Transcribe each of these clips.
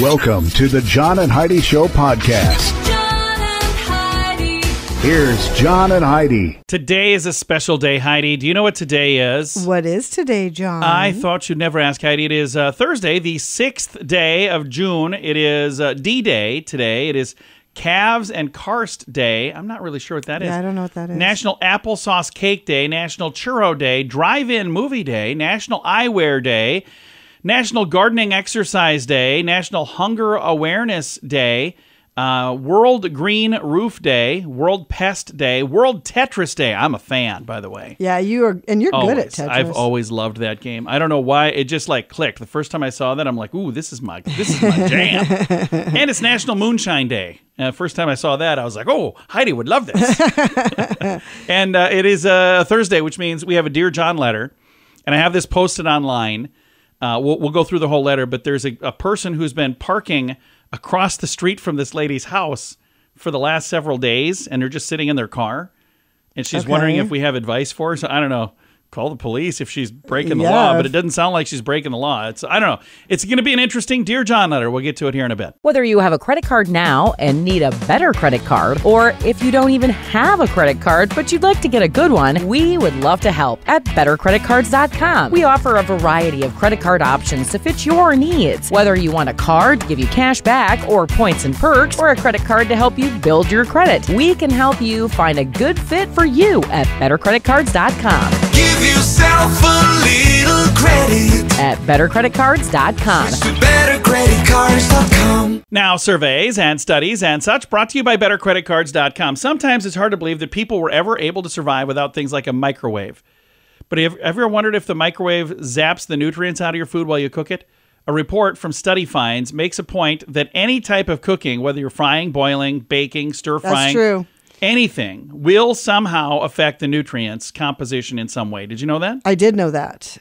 Welcome to the Jon and Heidi Show podcast. Jon and Heidi. Here's Jon and Heidi. Today is a special day, Heidi. Do you know what today is? What is today, Jon? I thought you'd never ask, Heidi. It is Thursday, the 6th day of June. It is D-Day today. It is Calves and Karst Day. I'm not really sure what that is. Yeah, I don't know what that is. National Applesauce Cake Day, National Churro Day, Drive-In Movie Day, National Eyewear Day, National Gardening Exercise Day, National Hunger Awareness Day, World Green Roof Day, World Pest Day, World Tetris Day. I'm a fan, by the way. Yeah, you're good at Tetris. I've always loved that game. I don't know why. It just like clicked. The first time I saw that, I'm like, ooh, this is my jam. And it's National Moonshine Day. First time I saw that, I was like, oh, Heidi would love this. And it is Thursday, which means we have a Dear Jon letter. And I have this posted online. We'll go through the whole letter, but there's a person who's been parking across the street from this lady's house for the last several days, and they're just sitting in their car, and she's wondering if we have advice for her. So I don't know. Call the police if she's breaking the law, but it doesn't sound like she's breaking the law. I don't know. It's going to be an interesting Dear Jon letter. We'll get to it here in a bit. Whether you have a credit card now and need a better credit card, or if you don't even have a credit card but you'd like to get a good one, we would love to help at bettercreditcards.com. We offer a variety of credit card options to fit your needs. Whether you want a card to give you cash back or points and perks, or a credit card to help you build your credit, we can help you find a good fit for you at bettercreditcards.com. Give yourself a little credit At bettercreditcards.com. with bettercreditcards.com. Now, surveys and studies and such brought to you by bettercreditcards.com. Sometimes it's hard to believe that people were ever able to survive without things like a microwave. But have you ever wondered if the microwave zaps the nutrients out of your food while you cook it? A report from Study Finds makes a point that any type of cooking, whether you're frying, boiling, baking, stir-frying, That's true. anything, will somehow affect the nutrients composition in some way. Did you know that? I did know that.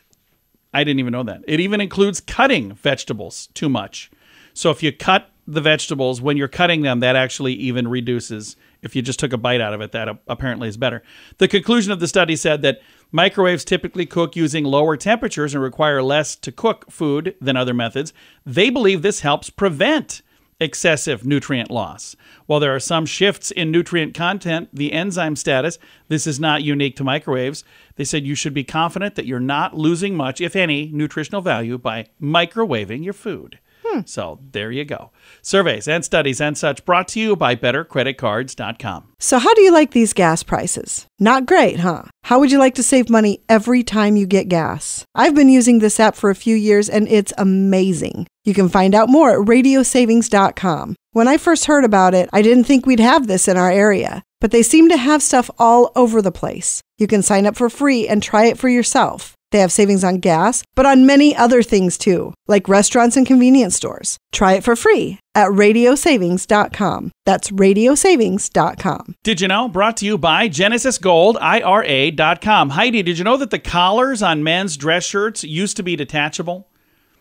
I didn't even know that. It even includes cutting vegetables too much. So if you cut the vegetables, when you're cutting them, that actually even reduces. If you just took a bite out of it, that apparently is better. The conclusion of the study said that microwaves typically cook using lower temperatures and require less to cook food than other methods. They believe this helps prevent excessive nutrient loss. While there are some shifts in nutrient content, the enzyme status, this is not unique to microwaves. They said you should be confident that you're not losing much, if any, nutritional value by microwaving your food. So there you go. Surveys and studies and such brought to you by bettercreditcards.com. So how do you like these gas prices? Not great, huh? How would you like to save money every time you get gas? I've been using this app for a few years and it's amazing. You can find out more at radiosavings.com. When I first heard about it, I didn't think we'd have this in our area, but they seem to have stuff all over the place. You can sign up for free and try it for yourself. They have savings on gas, but on many other things too, like restaurants and convenience stores. Try it for free at radiosavings.com. That's radiosavings.com. Did you know? Brought to you by GenesisGoldIRA.com. Heidi, did you know that the collars on men's dress shirts used to be detachable?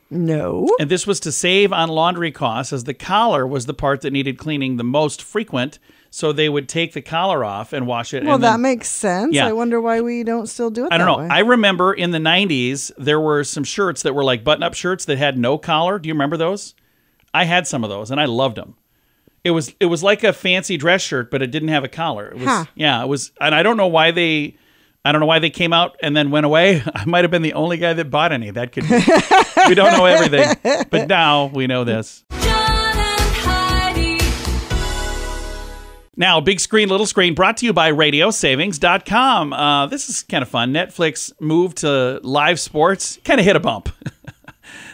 No. And this was to save on laundry costs, as the collar was the part that needed cleaning the most frequent. So they would take the collar off and wash it. Well, and that makes sense. Yeah. I wonder why we don't still do it I don't know. that way. I remember in the 90s, there were some shirts that were like button-up shirts that had no collar. Do you remember those? I had some of those, and I loved them. It was like a fancy dress shirt, but it didn't have a collar. It was, yeah, it was, and I don't know why they came out and then went away. I might have been the only guy that bought any. That could be. We don't know everything, but now we know this. Jon and Heidi. Now, big screen, little screen, brought to you by radiosavings.com. This is kind of fun. Netflix moved to live sports. Kind of hit a bump.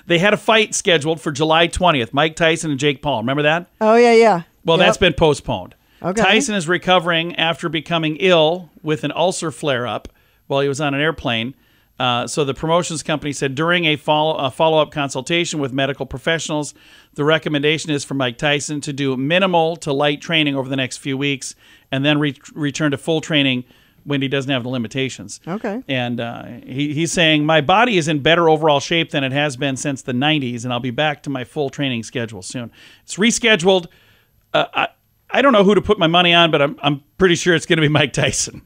They had a fight scheduled for July 20th. Mike Tyson and Jake Paul. Remember that? Oh, yeah. Well, that's been postponed. Okay. Tyson is recovering after becoming ill with an ulcer flare-up while he was on an airplane. So the promotions company said during a follow-up consultation with medical professionals, the recommendation is for Mike Tyson to do minimal to light training over the next few weeks and then return to full training when he doesn't have the limitations. Okay. And he's saying, my body is in better overall shape than it has been since the 90s, and I'll be back to my full training schedule soon. It's rescheduled. I don't know who to put my money on, but I'm pretty sure it's going to be Mike Tyson.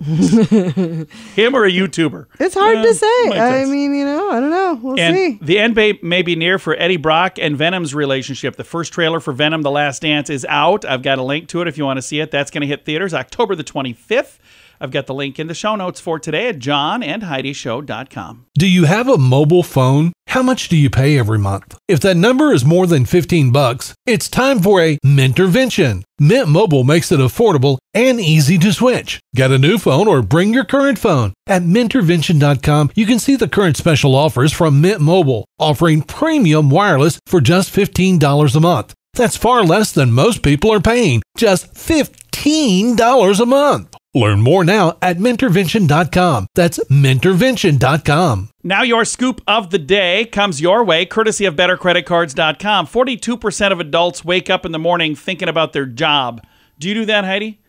Him or a YouTuber. It's hard to say. Mike I Tyson. mean, I don't know. We'll see. The end may be near for Eddie Brock and Venom's relationship. The first trailer for Venom: The Last Dance is out. I've got a link to it if you want to see it. That's going to hit theaters October the 25th. I've got the link in the show notes for today at johnandheidishow.com. Do you have a mobile phone? How much do you pay every month? If that number is more than $15, it's time for a Mintervention. Mint Mobile makes it affordable and easy to switch. Get a new phone or bring your current phone. At Mintervention.com, you can see the current special offers from Mint Mobile, offering premium wireless for just $15 a month. That's far less than most people are paying, just $15 a month. Learn more now at Mintervention.com. That's Mintervention.com. Now your scoop of the day comes your way, courtesy of BetterCreditCards.com. 42% of adults wake up in the morning thinking about their job. Do you do that, Heidi?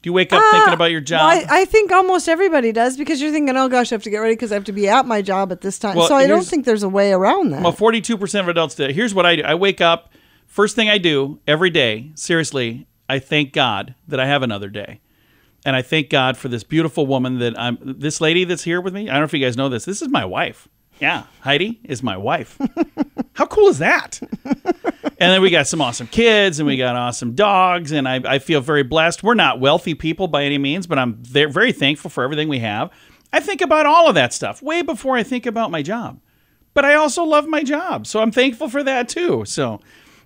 Do you wake up thinking about your job? Well, I think almost everybody does, because you're thinking, oh gosh, I have to get ready because I have to be at my job at this time. Well, so I don't think there's a way around that. Well, 42% of adults do. Here's what I do. I wake up, first thing I do every day, seriously, I thank God that I have another day. And I thank God for this beautiful woman this lady that's here with me. I don't know if you guys know this. This is my wife. Yeah, Heidi is my wife. How cool is that? And then we got some awesome kids, and we got awesome dogs, and I feel very blessed. We're not wealthy people by any means, but I'm very thankful for everything we have. I think about all of that stuff way before I think about my job. But I also love my job, so I'm thankful for that too. So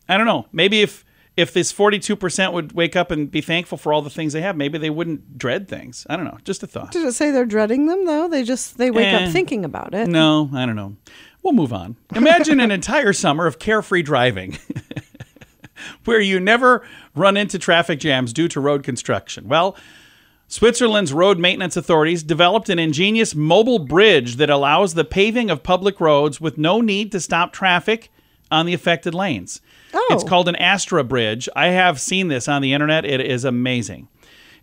I don't know. Maybe if this 42% would wake up and be thankful for all the things they have, maybe they wouldn't dread things. I don't know. Just a thought. Did it say they're dreading them, though? They wake up thinking about it. No, I don't know. We'll move on. Imagine an entire summer of carefree driving where you never run into traffic jams due to road construction. Well, Switzerland's road maintenance authorities developed an ingenious mobile bridge that allows the paving of public roads with no need to stop traffic on the affected lanes. Oh. It's called an Astra Bridge. I have seen this on the internet. It is amazing.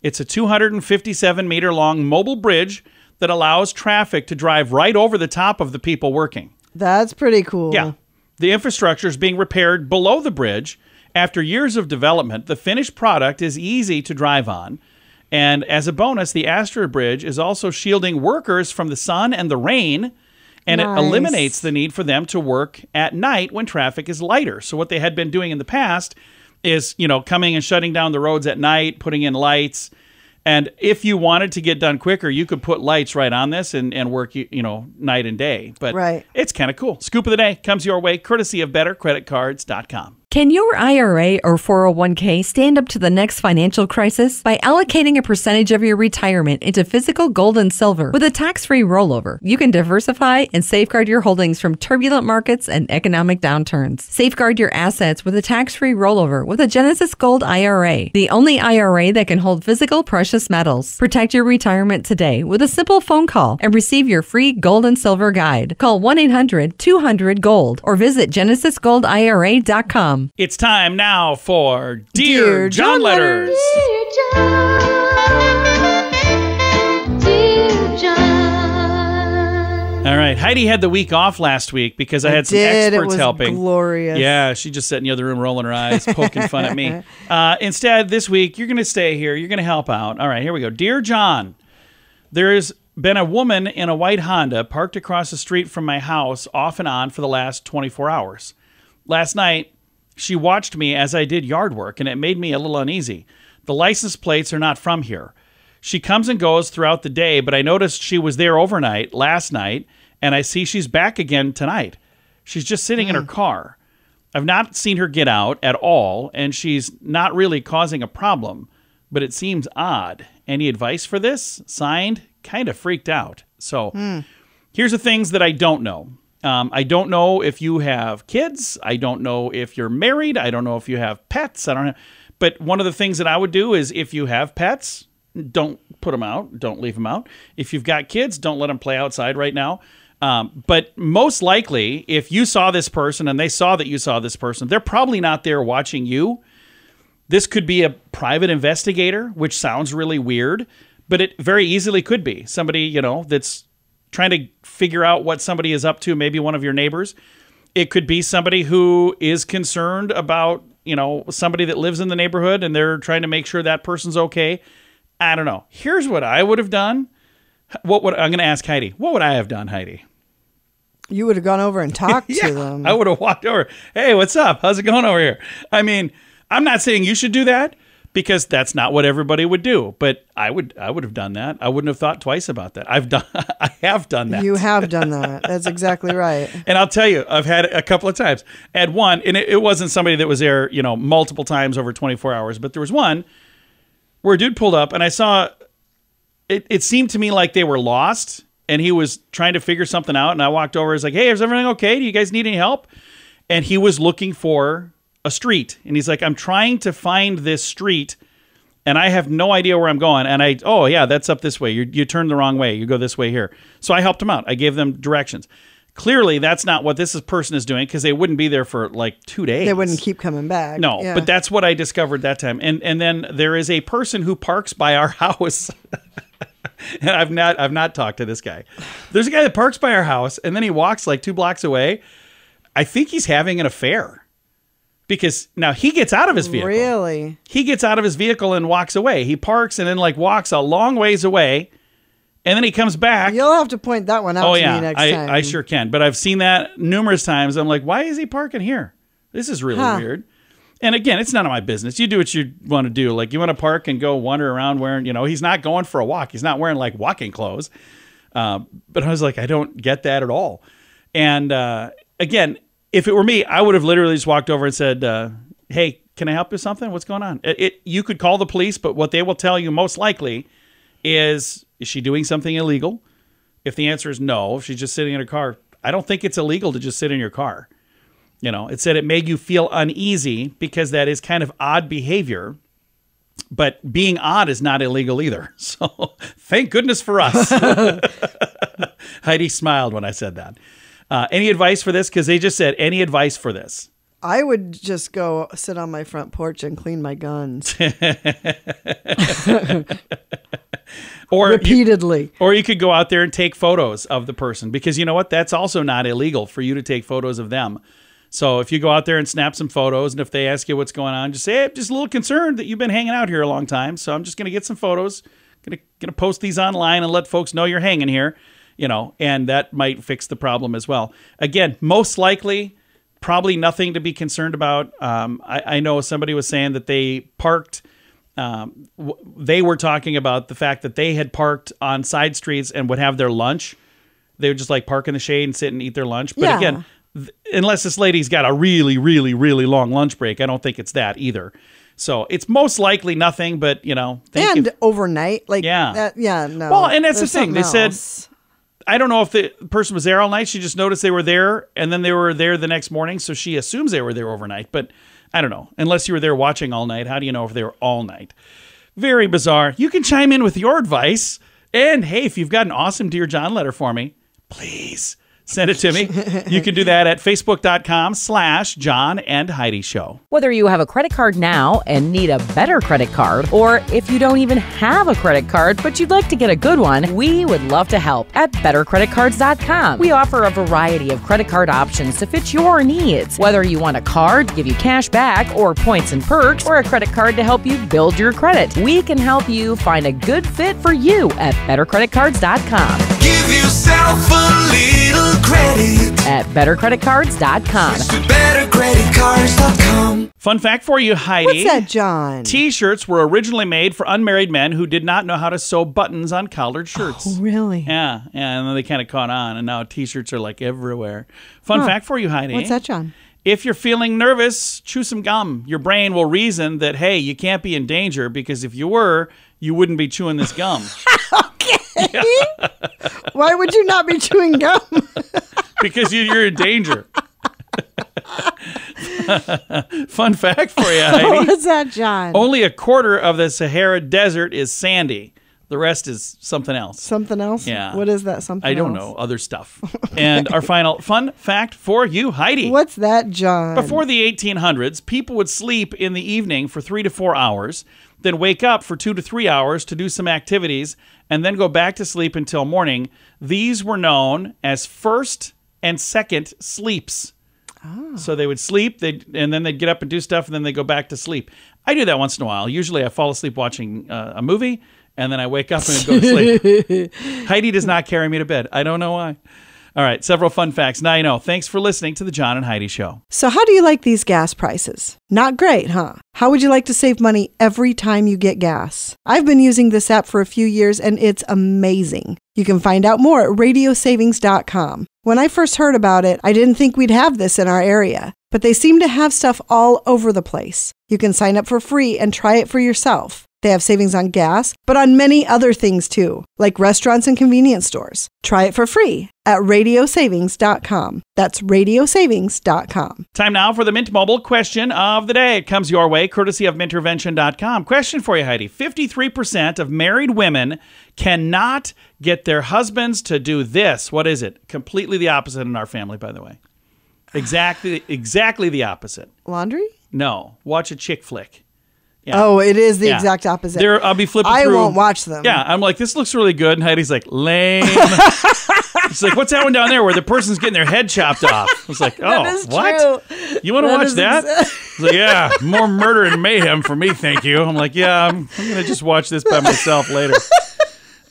It's a 257-meter long mobile bridge that allows traffic to drive right over the top of the people working. That's pretty cool. Yeah. The infrastructure is being repaired below the bridge. After years of development, the finished product is easy to drive on. And as a bonus, the Astra Bridge is also shielding workers from the sun and the rain. And Nice. It eliminates the need for them to work at night when traffic is lighter. So what they had been doing in the past is, coming and shutting down the roads at night, putting in lights. And if you wanted to get done quicker, you could put lights right on this and work, night and day. But Right. It's kind of cool. Scoop of the day comes your way, courtesy of BetterCreditCards.com. Can your IRA or 401k stand up to the next financial crisis by allocating a percentage of your retirement into physical gold and silver with a tax-free rollover? You can diversify and safeguard your holdings from turbulent markets and economic downturns. Safeguard your assets with a tax-free rollover with a Genesis Gold IRA, the only IRA that can hold physical precious metals. Protect your retirement today with a simple phone call and receive your free gold and silver guide. Call 1-800-200-GOLD or visit genesisgoldira.com. It's time now for Dear John John Letters. Dear John. All right. Heidi had the week off last week because I had some It experts was helping. glorious. Yeah, she just sat in the other room rolling her eyes, poking fun at me. Instead, this week, you're going to stay here. You're going to help out. All right, here we go. Dear John, there's been a woman in a white Honda parked across the street from my house off and on for the last 24 hours. Last night, she watched me as I did yard work, and it made me a little uneasy. The license plates are not from here. She comes and goes throughout the day, but I noticed she was there overnight last night, and I see she's back again tonight. She's just sitting in her car. I've not seen her get out at all, and she's not really causing a problem, but it seems odd. Any advice for this? Signed, kind of freaked out. So here's the things that I don't know. I don't know if you have kids. I don't know if you're married. I don't know if you have pets. I don't know. But one of the things that I would do is if you have pets, don't put them out. Don't leave them out. If you've got kids, don't let them play outside right now. But most likely, if you saw this person and they saw that you saw this person, they're probably not there watching you. This could be a private investigator, which sounds really weird, but it very easily could be somebody, that's trying to figure out what somebody is up to, maybe one of your neighbors. It could be somebody who is concerned about somebody that lives in the neighborhood and they're trying to make sure that person's okay. I don't know. Here's what I would have done. I'm going to ask Heidi. What would I have done, Heidi? You would have gone over and talked Yeah, to them. I would have walked over. Hey, what's up? How's it going over here? I mean, I'm not saying you should do that because that's not what everybody would do. But I would have done that. I wouldn't have thought twice about that. I have done that. You have done that. That's exactly right. And I'll tell you, I've had it a couple of times. I had one, and it wasn't somebody that was there, multiple times over 24 hours. But there was one where a dude pulled up, and I saw it seemed to me like they were lost. And he was trying to figure something out. And I walked over. I was like, hey, is everything okay? Do you guys need any help? And he was looking for a street. And he's like, I'm trying to find this street. And I have no idea where I'm going. And oh, yeah, that's up this way. You turn the wrong way. You go this way here. So I helped him out. I gave them directions. Clearly, that's not what this person is doing because they wouldn't be there for like 2 days. They wouldn't keep coming back. No, Yeah. But that's what I discovered that time. And then there is a person who parks by our house. And I've not talked to this guy. There's a guy that parks by our house, and then he walks like 2 blocks away. I think he's having an affair because now he gets out of his vehicle. Really? He gets out of his vehicle and walks away. He parks and then like walks a long ways away, and then he comes back. You'll have to point that one out to me next time. I sure can. But I've seen that numerous times. I'm like, why is he parking here? This is really weird. And again, it's none of my business. You do what you want to do. Like you want to park and go wander around wearing, he's not going for a walk. He's not wearing like walking clothes. But I was like, I don't get that at all. And again, if it were me, I would have literally just walked over and said, hey, can I help you with something? What's going on? You could call the police, but what they will tell you most likely is she doing something illegal? If the answer is no, if she's just sitting in her car, I don't think it's illegal to just sit in your car. It said it made you feel uneasy because that is kind of odd behavior, but being odd is not illegal either. So thank goodness for us. Heidi smiled when I said that. Any advice for this? Because they just said, any advice for this? I would just go sit on my front porch and clean my guns. Or repeatedly. Or you could go out there and take photos of the person because you know what? That's also not illegal for you to take photos of them. So if you go out there and snap some photos, and if they ask you what's going on, just say, hey, I'm just a little concerned that you've been hanging out here a long time. So I'm just going to get some photos, gonna post these online and let folks know you're hanging here, and that might fix the problem as well. Again, most likely, probably nothing to be concerned about. I know somebody was saying that they parked. They were talking about the fact that they had parked on side streets and would have their lunch. They would just like park in the shade and sit and eat their lunch. But again, unless this lady's got a really, really, really long lunch break, I don't think it's that either. So it's most likely nothing, but and overnight, no. Well, and that's the thing. They said, I don't know if the person was there all night. She just noticed they were there, and then they were there the next morning, so she assumes they were there overnight. But I don't know. Unless you were there watching all night, how do you know if they were all night? Very bizarre. You can chime in with your advice, and hey, if you've got an awesome Dear John letter for me, please send it to me. You can do that at facebook.com/John and Heidi Show. Whether you have a credit card now and need a better credit card, or if you don't even have a credit card but you'd like to get a good one, we would love to help at bettercreditcards.com. We offer a variety of credit card options to fit your needs. Whether you want a card to give you cash back or points and perks, or a credit card to help you build your credit, we can help you find a good fit for you at bettercreditcards.com. Give yourself a little credit At bettercreditcards.com. to bettercreditcards.com. Fun fact for you, Heidi. What's that, John? T-shirts were originally made for unmarried men who did not know how to sew buttons on collared shirts. Oh, really? Yeah, and then they kind of caught on, and now T-shirts are like everywhere. Fun fact for you, Heidi. What's that, John? If you're feeling nervous, chew some gum. Your brain will reason that, hey, you can't be in danger because if you were, you wouldn't be chewing this gum. Why would you not be chewing gum? Because you're in danger. Fun fact for you, Heidi. What's that, John? Only a quarter of the Sahara Desert is sandy. The rest is something else. Something else? Yeah. What is that something I don't else? know. Other stuff. And our final fun fact for you, Heidi. What's that, John? Before the 1800s, people would sleep in the evening for 3 to 4 hours, then wake up for 2 to 3 hours to do some activities, and then go back to sleep until morning. These were known as first and second sleeps. So they would sleep, and then they'd get up and do stuff, and then they go back to sleep. I do that once in a while. Usually I fall asleep watching a movie, and then I wake up and go to sleep. Heidi does not carry me to bed. I don't know why. All right, several fun facts. Now you know. Thanks for listening to the John and Heidi Show. So how do you like these gas prices? Not great, huh? How would you like to save money every time you get gas? I've been using this app for a few years, and it's amazing. You can find out more at radiosavings.com. When I first heard about it, I didn't think we'd have this in our area, but they seem to have stuff all over the place. You can sign up for free and try it for yourself. They have savings on gas, but on many other things too, like restaurants and convenience stores. Try it for free at radiosavings.com. That's radiosavings.com. Time now for the Mint Mobile question of the day. It comes your way, courtesy of mintervention.com. Question for you, Heidi. 53% of married women cannot get their husbands to do this. What is it? Completely the opposite in our family, by the way. Exactly the opposite. Laundry? No. Watch a chick flick. Yeah. Oh, it is the exact opposite. I'll be flipping I through. won't watch them. Yeah, I'm like, this looks really good. And Heidi's like, lame. She's like, what's that one down there where the person's getting their head chopped off? I was like, oh, what? True. You want to watch that? I was like, yeah, more murder and mayhem for me, thank you. I'm like, yeah, I'm going to just watch this by myself later.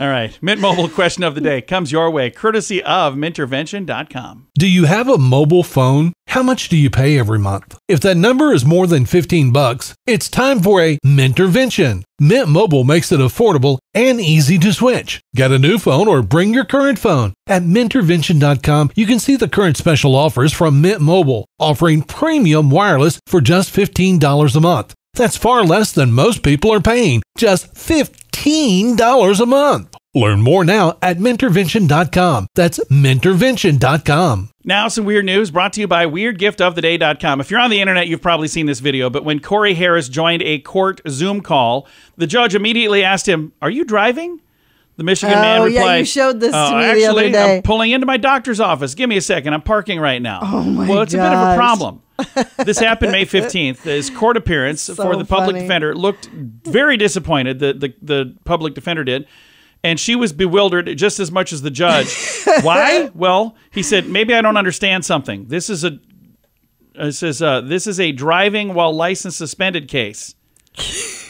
All right. Mint Mobile question of the day comes your way, courtesy of mintervention.com. Do you have a mobile phone? How much do you pay every month? If that number is more than $15, it's time for a Mintervention. Mint Mobile makes it affordable and easy to switch. Get a new phone or bring your current phone. At Mintervention.com, you can see the current special offers from Mint Mobile, offering premium wireless for just $15 a month. That's far less than most people are paying, just $15 a month. Learn more now at Mintervention.com. That's Mintervention.com. Now, some weird news brought to you by WeirdGiftOfTheDay.com. If you're on the internet, you've probably seen this video, but when Corey Harris joined a court Zoom call, the judge immediately asked him, "Are you driving?" The Michigan man replied, yeah, you showed this to me actually, the other day. I'm pulling into my doctor's office. Give me a second. I'm parking right now. Oh, my Well, it's a bit of a gosh. problem. This happened May 15th. His court appearance for the public defender looked very disappointed, the public defender did, and she was bewildered just as much as the judge. Why? Well, he said, maybe I don't understand something. This is a driving while license suspended case.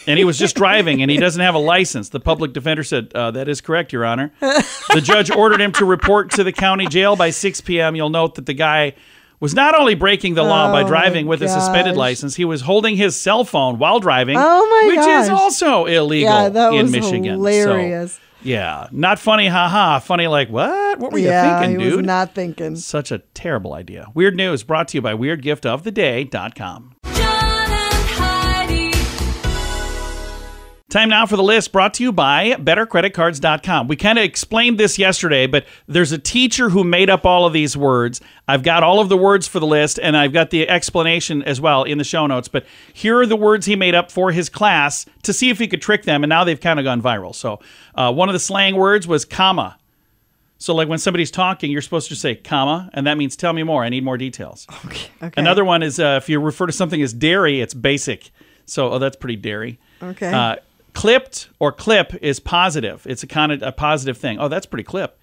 And he was just driving, and he doesn't have a license. The public defender said, that is correct, Your Honor. The judge ordered him to report to the county jail by 6 p.m. You'll note that the guy was not only breaking the law by driving with a suspended license, he was holding his cell phone while driving, which is also illegal in Michigan. Hilarious. So, yeah, not funny, haha. Funny like, what? What were you thinking, dude? He was not thinking. Such a terrible idea. Weird news brought to you by WeirdGiftOfTheDay.com. Time now for the list brought to you by BetterCreditCards.com. We kind of explained this yesterday, but there's a teacher who made up all of these words. I've got all of the words for the list, and I've got the explanation as well in the show notes. But here are the words he made up for his class to see if he could trick them, and now they've kind of gone viral. So one of the slang words was comma. So like when somebody's talking, you're supposed to say comma, and that means tell me more. I need more details. Okay. Another one is if you refer to something as dairy, it's basic. So that's pretty dairy. Okay. Clipped or clip is positive. It's a positive thing. Oh, that's pretty clip.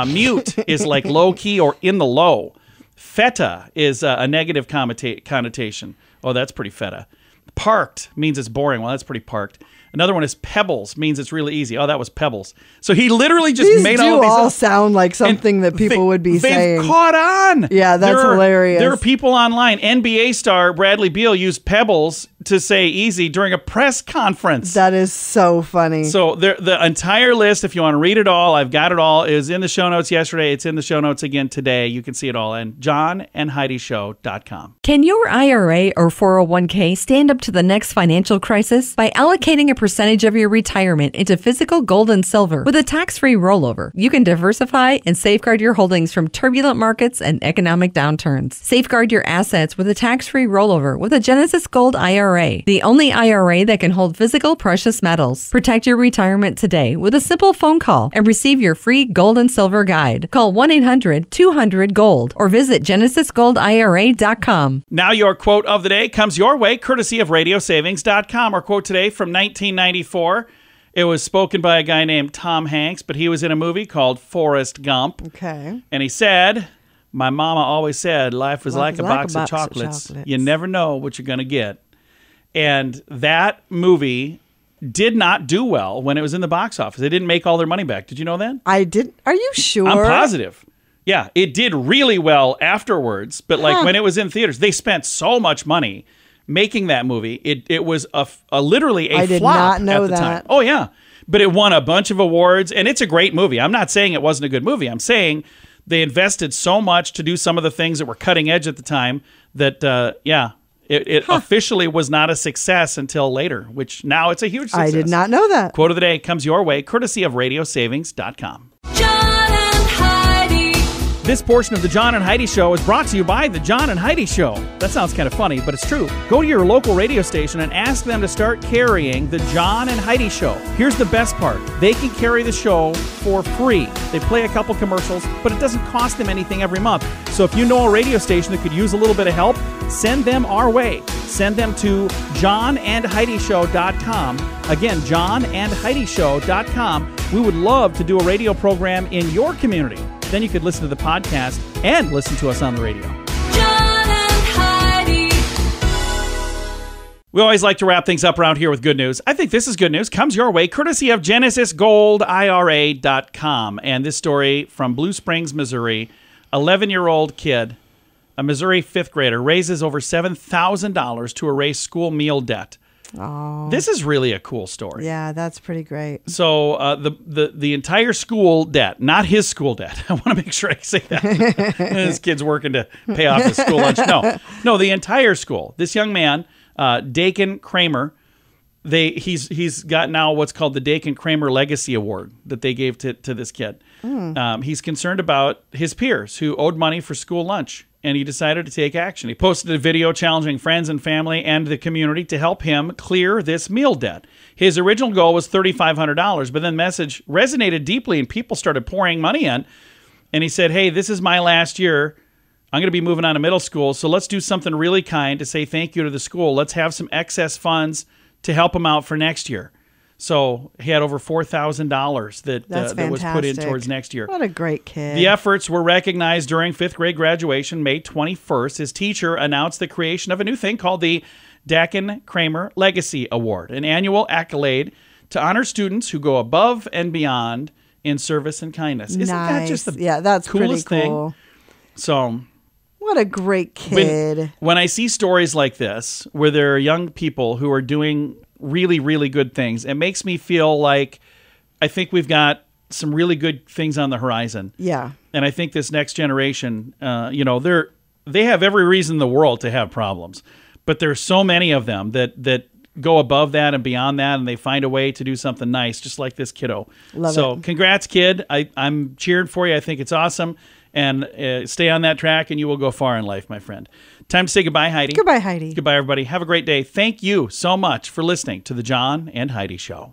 Mute is like low key or in the low. Feta is a negative connotation. Oh, that's pretty feta. Parked means it's boring. Well, that's pretty parked. Another one is pebbles, means it's really easy. Oh, that was pebbles. So he literally just made all of these all up. sound like something that people would be saying. They've caught on. Yeah, that's hilarious. There are people online. NBA star Bradley Beal used pebbles to say easy during a press conference. That is so funny. So the entire list, if you want to read it all, I've got it all, is in the show notes yesterday. It's in the show notes again today. You can see it all at JohnandHeidiShow.com. Can your IRA or 401k stand up to the next financial crisis by allocating a percentage of your retirement into physical gold and silver with a tax-free rollover? You can diversify and safeguard your holdings from turbulent markets and economic downturns. Safeguard your assets with a tax-free rollover with a Genesis Gold IRA, the only IRA that can hold physical precious metals. Protect your retirement today with a simple phone call and receive your free gold and silver guide. Call 1-800-200-GOLD or visit GenesisGoldIRA.com. Now your quote of the day comes your way, courtesy of RadioSavings.com. Our quote today from 1994. It was spoken by a guy named Tom Hanks, but he was in a movie called Forrest Gump. Okay. And he said, My mama always said life was like a box of chocolates. You never know what you're going to get. And that movie did not do well when it was in the box office. They didn't make all their money back. Did you know that? I did. Are you sure? I'm positive. Yeah, it did really well afterwards, but like when it was in theaters, they spent so much money making that movie. It was literally a flop. I did not know at the that. time. Oh yeah, but it won a bunch of awards, and it's a great movie. I'm not saying it wasn't a good movie. I'm saying they invested so much to do some of the things that were cutting edge at the time that it officially was not a success until later, which now it's a huge success. I did not know that. Quote of the day comes your way, courtesy of radiosavings.com. John and Heidi. This portion of the John and Heidi Show is brought to you by the John and Heidi Show. That sounds kind of funny, but it's true. Go to your local radio station and ask them to start carrying the John and Heidi Show. Here's the best part. They can carry the show for free. They play a couple commercials, but it doesn't cost them anything every month. So if you know a radio station that could use a little bit of help, send them our way. Send them to johnandheidishow.com. Again, johnandheidishow.com. We would love to do a radio program in your community. Then you could listen to the podcast and listen to us on the radio. John and Heidi. We always like to wrap things up around here with good news. I think this is good news. Comes your way courtesy of GenesisGoldIRA.com. And this story from Blue Springs, Missouri. 11-year-old kid, a Missouri fifth grader, raises over $7,000 to erase school meal debt. Oh. This is really a cool story. Yeah, that's pretty great. So the entire school debt, not his school debt. I want to make sure I say that. This kid's working to pay off his school lunch. No, the entire school. This young man, Dakin Kramer, he's got now what's called the Dakin Kramer Legacy Award that they gave to this kid. He's concerned about his peers who owed money for school lunch, and he decided to take action. He posted a video challenging friends and family and the community to help him clear this meal debt. His original goal was $3,500, but then the message resonated deeply and people started pouring money in. And he said, hey, this is my last year. I'm going to be moving on to middle school, so let's do something really kind to say thank you to the school. Let's have some excess funds to help him out for next year. So he had over $4,000 that was put in towards next year. What a great kid. The efforts were recognized during fifth grade graduation, May 21st. His teacher announced the creation of a new thing called the Dakin Kramer Legacy Award, an annual accolade to honor students who go above and beyond in service and kindness. Isn't that just the that's coolest pretty cool. thing? So what a great kid. When I see stories like this, where there are young people who are doing really, really good things, it makes me feel like I think we've got some really good things on the horizon. Yeah. And I think this next generation, they have every reason in the world to have problems, but there's so many of them that go above that and beyond that, and they find a way to do something nice, just like this kiddo. Love so it. Congrats, kid. I'm cheering for you. I think it's awesome. And stay on that track, and you will go far in life, my friend. Time to say goodbye, Heidi. Goodbye, Heidi. Goodbye, everybody. Have a great day. Thank you so much for listening to The John and Heidi Show.